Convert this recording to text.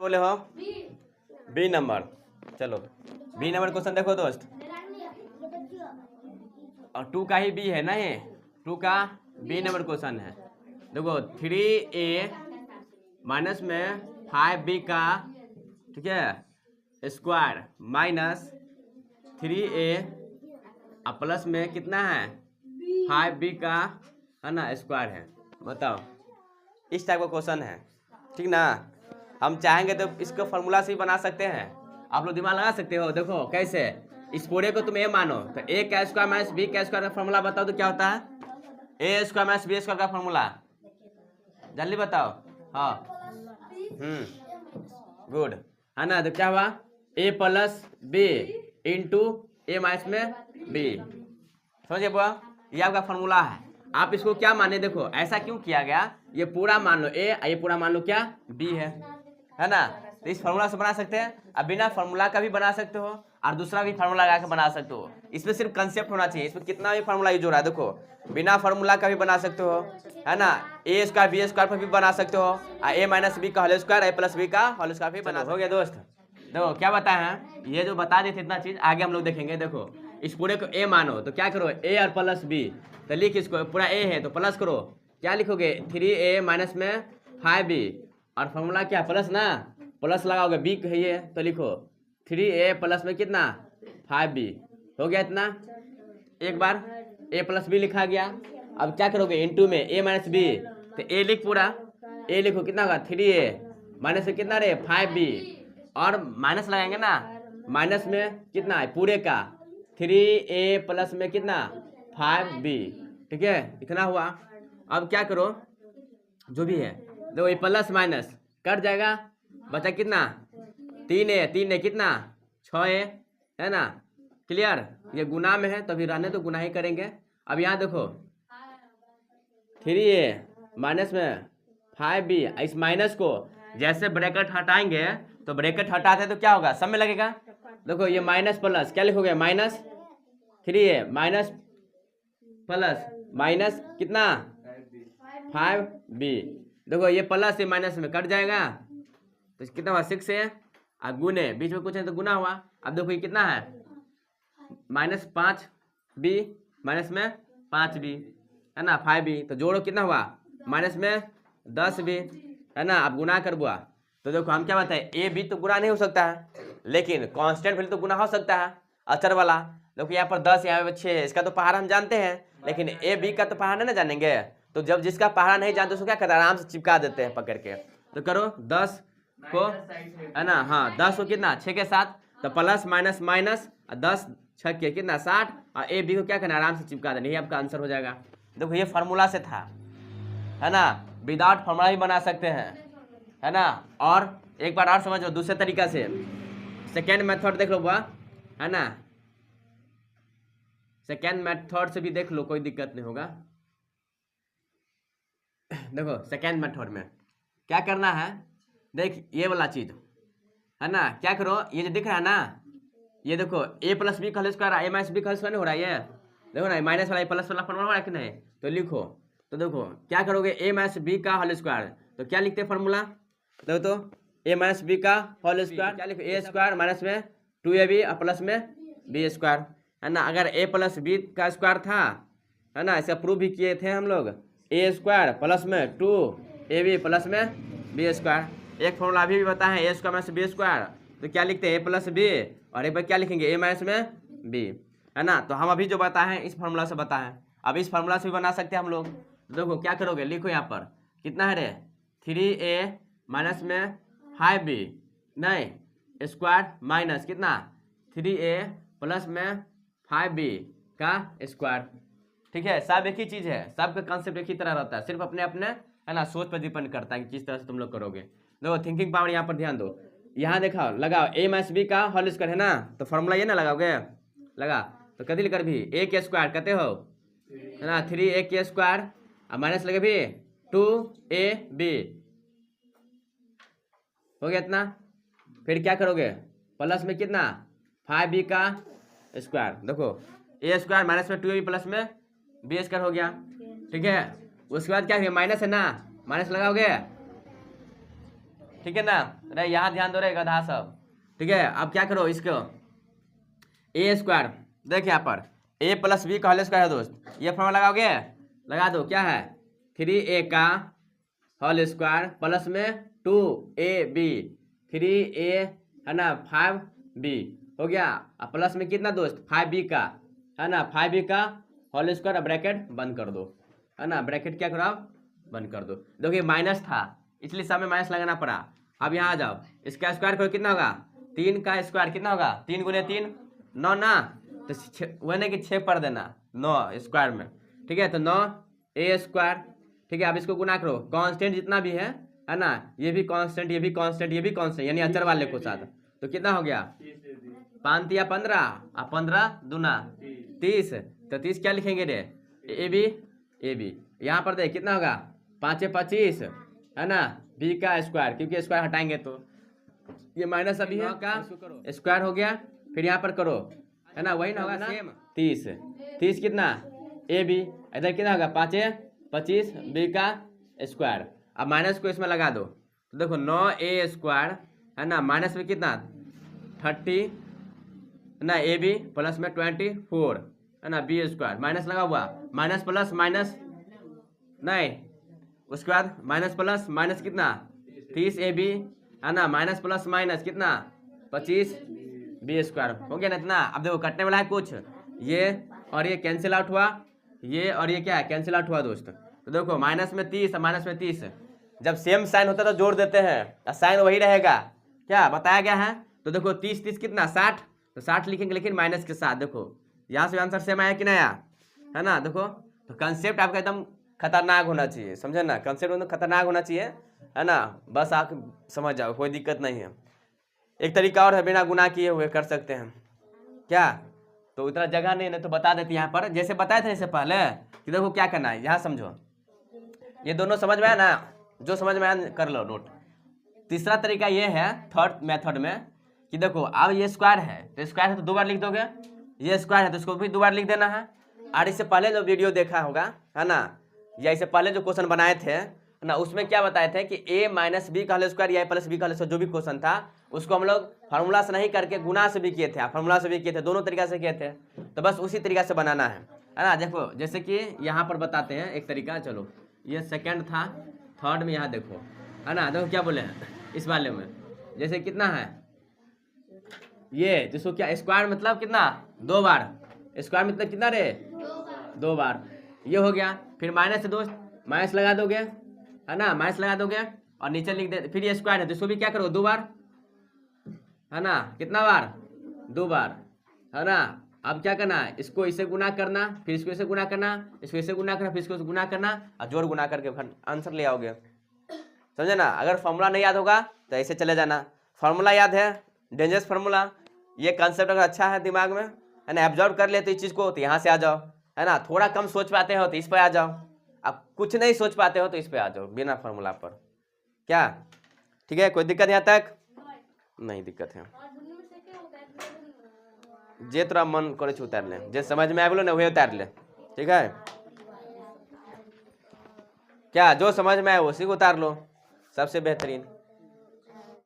बोले हो B number. चलो बी नंबर क्वेश्चन देखो दोस्त, और 2 का ही बी है ना, ये 2 का बी नंबर क्वेश्चन है। देखो 3a माइनस में 5b का, ठीक है, स्क्वायर माइनस 3a और प्लस में कितना है 5b का, है ना, स्क्वायर है। बताओ, इस टाइप का क्वेश्चन है, ठीक ना। हम चाहेंगे तो इसको फॉर्मूला से भी बना सकते हैं, आप लोग दिमाग लगा सकते हो। देखो कैसे, इस पूरे को तुम ए मानो तो ए का स्क्वायर माइनस बी का स्क्वायर का फॉर्मूला बताओ तो क्या होता है, ए स्क्वायर माइनस बी स्क्वायर का फॉर्मूला, जल्दी बताओ। हाँ गुड, है ना। तो क्या हुआ, ए प्लस बी इंटू ए माइनस में बी, समझिए बुआ, ये आपका फॉर्मूला है। आप इसको क्या माने, देखो ऐसा क्यों किया गया, ये पूरा मान लो ए, ये पूरा मान लो क्या बी है ना। तो इस फॉर्मूला से बना सकते हैं, अब बिना फॉर्मूला का भी बना सकते हो और दूसरा भी फार्मूला लगा के बना सकते हो। इसमें सिर्फ कंसेप्ट होना चाहिए, इसमें कितना भी फार्मूला यूज हो रहा है। देखो बिना फार्मूला का भी बना सकते हो, है ना, ए स्क्वायर बी स्क्वायर पर भी बना सकते हो, और ए माइनस बी का होल स्क्वायर ए प्लस बी का होल स्क्वायर भी बना। हो गया दोस्त। देखो क्या बताए हैं, ये जो बता देते इतना चीज आगे हम लोग देखेंगे। देखो इस पूरे को ए मानो तो क्या करो, ए और प्लस बी, तो लिख इसको, पूरा ए है तो प्लस करो, क्या लिखोगे 3a माइनस में 5b, और फॉर्मूला क्या प्लस ना, प्लस लगाओगे बी कहिए तो लिखो 3a प्लस में कितना 5b, हो गया इतना। एक बार a प्लस बी लिखा गया, अब क्या करोगे इंटू में a माइनस बी, तो a लिख पूरा, a लिखो कितना होगा 3a माइनस में कितना रे 5b, और माइनस लगाएंगे ना, माइनस में कितना है पूरे का 3a प्लस में कितना 5b, ठीक है, इतना हुआ। अब क्या करो, जो भी है देखो ये प्लस माइनस कट जाएगा, बचा कितना 3a कितना 6a, है ना, क्लियर। ये गुना में है तो अभी रहने तो गुना ही करेंगे। अब यहाँ देखो 3a माइनस में 5b, इस माइनस को जैसे ब्रैकेट हटाएंगे तो ब्रैकेट हटाते तो क्या होगा, सब में लगेगा। देखो ये माइनस प्लस क्या लिखोगे, minus 3a minus plus minus कितना 5b, देखो ये प्लस से माइनस में कट जाएगा तो कितना हुआ 6 है, और गुने बीच में कुछ है तो गुना हुआ। अब देखो ये कितना है माइनस 5b माइनस में 5b, है ना 5b, तो जोड़ो कितना हुआ माइनस में 10b, है ना। अब गुना कर बुआ, तो देखो हम क्या बताए, ए बी तो गुना नहीं हो सकता है, लेकिन कांस्टेंट वैल्यू तो गुना हो सकता है, अचर वाला। देखो यहाँ पर 10 यहाँ पर 6, इसका तो पहाड़ हम जानते हैं, लेकिन ए बी का तो पहाड़ नहीं ना जानेंगे। तो जब जिसका पहाड़ा नहीं जानते उसको क्या करते हैं, आराम से चिपका देते हैं पकड़ के। तो करो 10 को, है ना, हाँ 10 को कितना 6 के साथ, तो प्लस माइनस माइनस 10 6 के कितना 60, और ए बी को क्या करना आराम से चिपका देना, ये आपका आंसर हो जाएगा। देखो ये फार्मूला से था, है ना, विदाउट फार्मूला भी बना सकते हैं, है ना। और एक बार और समझो दूसरे तरीका से, सेकेंड मेथड देख लो बुआ, है ना, सेकेंड मेथड से भी देख लो, कोई दिक्कत नहीं होगा। देखो सेकेंड मेथड में क्या करना है, देख ये वाला चीज, है ना, क्या करो ये जो दिख रहा है ना, ये देखो ए प्लस बी का होल स्क्वायर ए माइनस बी का होल स्क्वायर नहीं हो रहा है, ये देखो ना माइनस वाला प्लस वाला फॉर्मूला हो रहा है कि नहीं, तो लिखो। तो देखो क्या करोगे, ए माइनस बी का होल स्क्वायर, तो क्या लिखते हैं फॉर्मूला, देखो तो ए माइनस बी का होल स्क्वायर क्या लिखो, ए स्क्वायर माइनस में 2ab और प्लस में बी स्क्वायर, है ना। अगर ए प्लस बी का स्क्वायर था, है ना, इसका प्रूफ भी किए थे हम लोग, ए स्क्वायर प्लस में 2ab प्लस में बी स्क्वायर। एक फॉर्मूला अभी भी बताएं, ए स्क्वायर माइनस बी स्क्वायर, तो क्या लिखते हैं ए प्लस बी, और एक बार क्या लिखेंगे ए माइनस में बी, है ना। तो हम अभी जो बताएं इस फार्मूला से बताएं, अब इस फार्मूला से भी बना सकते हैं हम लोग। तो देखो क्या करोगे, लिखो यहाँ पर कितना है रे 3a माइनस में 5b, नहीं स्क्वायर माइनस कितना 3a प्लस में 5b का स्क्वायर, ठीक है। सब एक ही चीज़ है, सबका कंसेप्ट एक ही तरह रहता है, सिर्फ अपने अपने, है ना, सोच पर डिपेंड करता है कि किस तरह से तुम लोग करोगे। देखो थिंकिंग पावर यहाँ पर ध्यान दो, यहाँ देखा लगाओ ए माइनस बी का होल स्क्वायर, है ना, तो फॉर्मूला ये ना लगाओगे, लगा तो कथी लिखकर भी ए के स्क्वायर कहते हो, है ना, 3a के स्क्वायर और माइनस लगे भी 2ab, हो गया इतना। फिर क्या करोगे प्लस में कितना 5b का स्क्वायर, देखो ए स्क्वायर माइनस में 2ab प्लस में बी स्क्वायर हो गया, ठीक है। उसके बाद क्या है माइनस है ना, माइनस लगाओगे ठीक है ना। अरे यहाँ ध्यान दो रे गधा सब, ठीक है। अब क्या करो, इसको ए स्क्वायर, देख यहाँ पर ए प्लस बी का होल स्क्वायर है दोस्त, ये फॉर्मूला लगाओगे, लगा दो, क्या है 3a का होल स्क्वायर प्लस में 2ab, 3a है ना 5b हो गया, और प्लस में कितना दोस्त 5b का है ना, 5b का होल स्क्वायर, ब्रैकेट बंद कर दो है ना, ब्रैकेट क्या करो बंद कर दो। देखिए माइनस था इसलिए सब में माइनस लगाना पड़ा। अब यहाँ आ जाओ, इसका स्क्वायर करो कितना होगा, 3 का स्क्वायर कितना होगा, 3 गुने 3 9 ना, तो वह नहीं कि 6 पढ़ देना 9 स्क्वायर में, ठीक है। तो 9a स्क्वायर, ठीक है। अब इसको गुना करो, कांस्टेंट जितना भी है ना, ये भी कांस्टेंट, ये भी कांस्टेंट, ये भी कांस्टेंट, यानी अचर वाले को साथ, तो कितना हो गया 5 या 15 और 15 दूना 30, तो 30 क्या लिखेंगे रे, ए बी यहाँ पर देख कितना होगा 5 25 है ना, बी का स्क्वायर, क्योंकि स्क्वायर हटाएंगे तो ये माइनस अभी है का स्क्वायर हो गया, फिर यहाँ पर करो है ना, वही ना होगा ना 30 कितना ए बी, इधर कितना होगा 5 25 बी का स्क्वायर। अब माइनस को इसमें लगा दो, तो देखो 9a स्क्वायर है ना, माइनस में कितना 30 ना ए बी, प्लस में 24 है ना बी स्क्वायर, माइनस लगा हुआ, माइनस प्लस माइनस नहीं, उसके बाद माइनस प्लस माइनस कितना 30ab है ना, माइनस प्लस माइनस कितना 25b स्क्वायर हो गया ना इतना। अब देखो कटने वाला है कुछ, ये और ये कैंसिल आउट हुआ, ये और ये क्या है कैंसिल आउट हुआ दोस्त। तो देखो माइनस में 30 माइनस में 30, जब सेम साइन होता है तो जोड़ देते हैं, साइन वही रहेगा, क्या बताया गया है। तो देखो 30 30 कितना 60, तो 60 लिखेंगे लेकिन माइनस के साथ। देखो यहाँ से आंसर सेम आया कि नहीं आया, है ना। देखो तो कंसेप्ट आपका एकदम खतरनाक होना चाहिए, समझे ना, कंसेप्ट एकदम खतरनाक होना चाहिए है ना, बस आप समझ जाओ, कोई दिक्कत नहीं है। एक तरीका और है, बिना गुनाह किए हुए कर सकते हैं क्या, तो इतना जगह नहीं तो बता देते यहाँ पर, जैसे बताए थे इससे पहले कि देखो क्या करना है, यहाँ समझो, ये दोनों समझ में आया ना, जो समझ में आया कर लो नोट। तीसरा तरीका ये है थर्ड मेथड में कि देखो अब ये स्क्वायर है तो स्क्वायर है तो 2 बार लिख दोगे, ये स्क्वायर है तो इसको भी 2 बार लिख देना है। और इससे पहले जो वीडियो देखा होगा है ना, या इससे पहले जो क्वेश्चन बनाए थे ना, उसमें क्या बताए थे कि a माइनस बी का होल स्क्वायर या प्लस बी का होल स्क्वायर, जो भी क्वेश्चन था उसको हम लोग फार्मूला से नहीं करके गुना से भी किए थे, फार्मूला से भी किए थे, दोनों तरीका से किए थे। तो बस उसी तरीका से बनाना है ना। देखो जैसे कि यहाँ पर बताते हैं एक तरीका, चलो ये सेकेंड था, थर्ड में यहाँ देखो है ना, देखो क्या बोले हैं इस वाले में, जैसे कितना है ये, जिसको क्या स्क्वायर मतलब कितना 2 बार, स्क्वायर मतलब कितना रे 2 बार, ये हो गया। फिर माइनस है दोस्त, माइनस लगा दोगे है ना, माइनस लगा दोगे और नीचे लिख दे, फिर ये स्क्वायर है तो इसको भी क्या करो 2 बार है ना, कितना बार 2 बार है ना। अब क्या करना है, इसको इसे गुना करना, फिर इसको इसे गुना करना, इसको इसे गुना करना, फिर इसको गुना करना और जोड़ गुना करके आंसर ले आओगे, समझे ना। अगर फॉर्मूला नहीं याद होगा तो ऐसे चले जाना, फॉर्मूला याद है डेंजरस फार्मूला, ये कंसेप्ट अगर अच्छा है दिमाग में है ना, एब्जॉर्व कर लेते इस चीज़ को, तो यहाँ से आ जाओ है ना। थोड़ा कम सोच पाते हो तो इस पर आ जाओ, अब कुछ नहीं सोच पाते हो तो इस पर आ जाओ बिना फार्मूला पर, क्या ठीक है, कोई दिक्कत यहाँ तक नहीं दिक्कत है। जे तोरा मन करे उतार ले, जे समझ में आ गलो ना वही उतार ले, ठीक है क्या, जो समझ में आए उसी को उतार लो, सबसे बेहतरीन।